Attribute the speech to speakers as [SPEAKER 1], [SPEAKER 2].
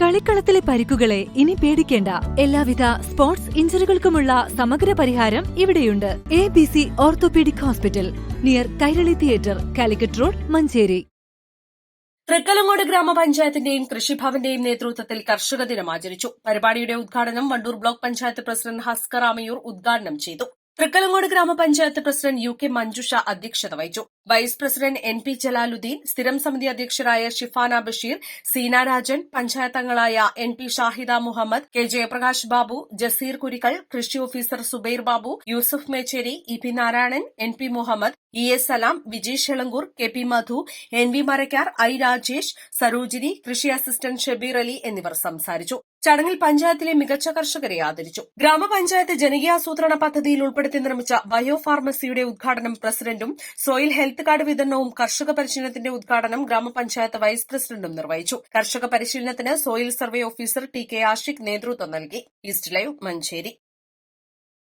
[SPEAKER 1] കളിക്കളത്തിലെ പരിക്കുകളെ ഇനി പേടിക്കേണ്ട. എല്ലാവിധ സ്പോർട്സ് ഇഞ്ചറികൾക്കുമുള്ള സമഗ്ര പരിഹാരം ഇവിടെയുണ്ട്. ABC orthopaedic hospital, near Kairali theatre, Calicut road, Manjeri.
[SPEAKER 2] Thrikkalangode ഗ്രാമപഞ്ചായത്തിന്റെയും കൃഷിഭവന്റെയും നേതൃത്വത്തിൽ കർഷക ദിനം ആചരിച്ചു. പരിപാടിയുടെ ഉദ്ഘാടനം വണ്ടൂർ ബ്ലോക്ക് പഞ്ചായത്ത് പ്രസിഡന്റ് ഹസ്കർ ആമയൂർ ഉദ്ഘാടനം ചെയ്തു. തൃക്കലങ്ങോട് ഗ്രാമപഞ്ചായത്ത് പ്രസിഡന്റ് UK മഞ്ജുഷ അധ്യക്ഷത വഹിച്ചു. വൈസ് പ്രസിഡന്റ് NP ജലാലുദ്ദീൻ, സ്ഥിരം സമിതി അധ്യക്ഷരായ ഷിഫാന ബഷീർ, സീന രാജൻ, പഞ്ചായത്ത് അംഗങ്ങളായ NP ഷാഹിദ മുഹമ്മദ്, K ജയപ്രകാശ് ബാബു, ജസീർ കുരിക്കൽ, കൃഷി officer Subair Babu, Yusuf Mecheri, EP Narayanan, NP Muhammad, ES Salam, Vijesh Elankur, KP Madhu, NV Marakkar, I Rajesh, Sarojini, കൃഷി അസിസ്റ്റന്റ് ഷബീർ അലി എന്നിവർ സംസാരിച്ചു. ചടങ്ങിൽ പഞ്ചായത്തിലെ മികച്ച കർഷകരെ ആദരിച്ചു. ഗ്രാമപഞ്ചായത്ത് ജനകീയാസൂത്രണ പദ്ധതിയിൽ ഉൾപ്പെടുത്തി നിർമ്മിച്ച ബയോ ഫാർമസിയുടെ ഉദ്ഘാടനം പ്രസിഡന്റും സോയിൽ ഹെൽത്ത് കാർഡ് വിതരണവും കർഷക പരിശീലനത്തിന്റെ ഉദ്ഘാടനം ഗ്രാമപഞ്ചായത്ത് വൈസ് പ്രസിഡന്റും നിർവഹിച്ചു. കർഷക പരിശീലനത്തിന് soil survey officer TK Ashiq നേതൃത്വം നൽകി. East live, Manjeri.